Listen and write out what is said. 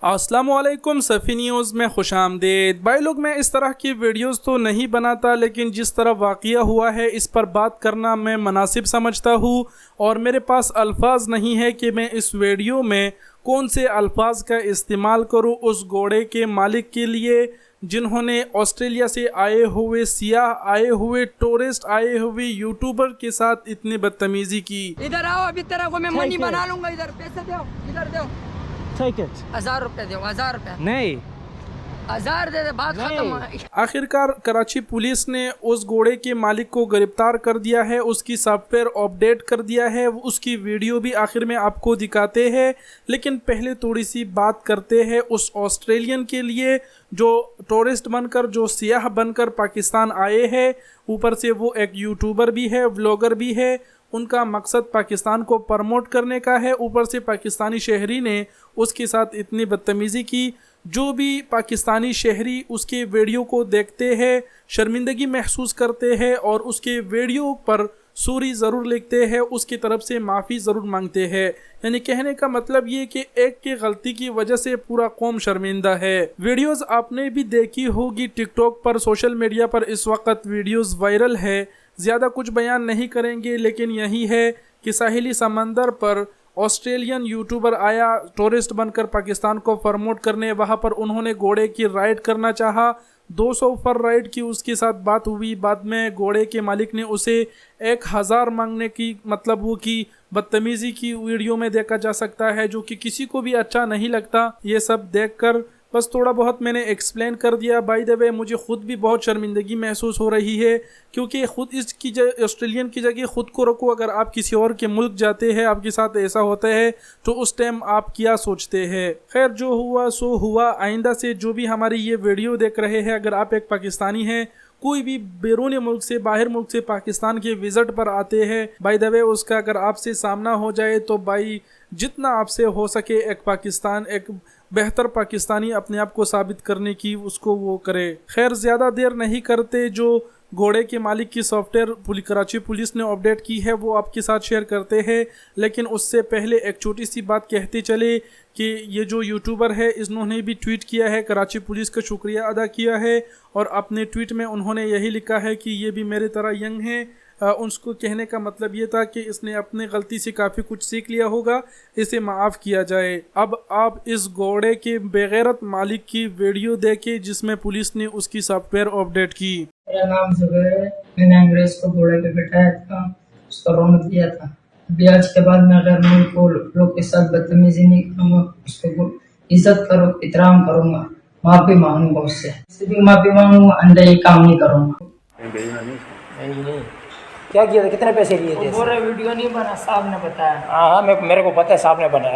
अस्सलामुअलैकुम सफ़ी न्यूज़ में खुशामदीद। भाई लोग, मैं इस तरह की वीडियोस तो नहीं बनाता, लेकिन जिस तरह वाक़या हुआ है इस पर बात करना मैं मुनासिब समझता हूँ और मेरे पास अल्फाज नहीं है कि मैं इस वीडियो में कौन से अल्फाज का इस्तेमाल करूँ उस घोड़े के मालिक के लिए जिन्होंने ऑस्ट्रेलिया से आए हुए सियाह, आए हुए टूरिस्ट, आए हुए यूट्यूबर के साथ इतनी बदतमीज़ी की। इधर आओ, अभी तेरा को मैं मनी बना लूंगा। इधर पैसे दो, इधर दो। Take it. 1000 रुपए दो, 1000 रुपए। नहीं, 1000 दे दे, बात खत्म। आखिरकार कराची पुलिस ने उस घोड़े के मालिक को गिरफ्तार कर दिया है, उसकी सॉफ्टवेयर अपडेट कर दिया है, उसकी वीडियो भी आखिर में आपको दिखाते हैं। लेकिन पहले थोड़ी सी बात करते हैं उस ऑस्ट्रेलियन के लिए जो टूरिस्ट बनकर, जो सियाह बनकर पाकिस्तान आए हैं। ऊपर से वो एक यूट्यूबर भी है, व्लॉगर भी है। उनका मकसद पाकिस्तान को प्रमोट करने का है। ऊपर से पाकिस्तानी शहरी ने उसके साथ इतनी बदतमीज़ी की। जो भी पाकिस्तानी शहरी उसके वीडियो को देखते हैं शर्मिंदगी महसूस करते हैं और उसके वीडियो पर सॉरी ज़रूर लिखते हैं, उसकी तरफ से माफ़ी ज़रूर मांगते हैं। यानी कहने का मतलब ये कि एक की गलती की वजह से पूरा कौम शर्मिंदा है। वीडियोस आपने भी देखी होगी टिकटॉक पर, सोशल मीडिया पर इस वक्त वीडियोस वायरल है। ज़्यादा कुछ बयान नहीं करेंगे, लेकिन यही है कि साहिली समंदर पर ऑस्ट्रेलियन यूट्यूबर आया टूरिस्ट बनकर पाकिस्तान को प्रमोट करने। वहाँ पर उन्होंने घोड़े की राइड करना चाहा, 200 पर राइड की, उसके साथ बात हुई। बाद में घोड़े के मालिक ने उसे 1000 मांगने की मतलब वो की बदतमीज़ी की वीडियो में देखा जा सकता है, जो कि किसी को भी अच्छा नहीं लगता। ये सब देखकर बस थोड़ा बहुत मैंने एक्सप्लेन कर दिया। बाय द वे, मुझे ख़ुद भी बहुत शर्मिंदगी महसूस हो रही है, क्योंकि ख़ुद इसकी ऑस्ट्रेलियन की जगह ख़ुद को रखो। अगर आप किसी और के मुल्क जाते हैं, आपके साथ ऐसा होता है, तो उस टाइम आप क्या सोचते हैं। खैर, जो हुआ सो हुआ। आइंदा से जो भी हमारी ये वीडियो देख रहे हैं, अगर आप एक पाकिस्तानी हैं, कोई भी बैरून मुल्क से, बाहर मुल्क से पाकिस्तान के विज़िट पर आते हैं, बाय द वे उसका अगर आपसे सामना हो जाए तो भाई जितना आपसे हो सके एक बेहतर पाकिस्तानी अपने आप को साबित करने की उसको वो करे। खैर, ज़्यादा देर नहीं करते, जो घोड़े के मालिक की सॉफ्टवेयर कराची पुलिस ने अपडेट की है वो आपके साथ शेयर करते हैं। लेकिन उससे पहले एक छोटी सी बात कहते चले कि ये जो यूट्यूबर है इन्होंने भी ट्वीट किया है, कराची पुलिस का शुक्रिया अदा किया है और अपने ट्वीट में उन्होंने यही लिखा है कि ये भी मेरे तरह यंग है। उसको कहने का मतलब ये था कि इसने अपनी गलती से काफ़ी कुछ सीख लिया होगा, इसे माफ़ किया जाए। अब आप इस घोड़े के बेगैरत मालिक की वीडियो देखें जिसमें पुलिस ने उसकी सॉफ्टवेयर अपडेट की। मेरा नाम जुबैर है। मैंने अंग्रेज को घोड़े पे बिठाया था, उसको रौनक दिया था। अभी आज के बाद मैं अगर मुल्क को लोग के साथ बदतमीजी नहीं करूँगा, उसको इज्जत करो, एहतराम करूँगा, माफ़ी मांगूंगा उससे, भी माफ़ी मांगूंगा, अंदर ये काम नहीं करूँगा। नहीं। क्या किया था? कितने पैसे लिए थे? पूरा वीडियो नहीं बना, साहब ने बताया। हाँ, मेरे को पता है, साहब ने बनाया।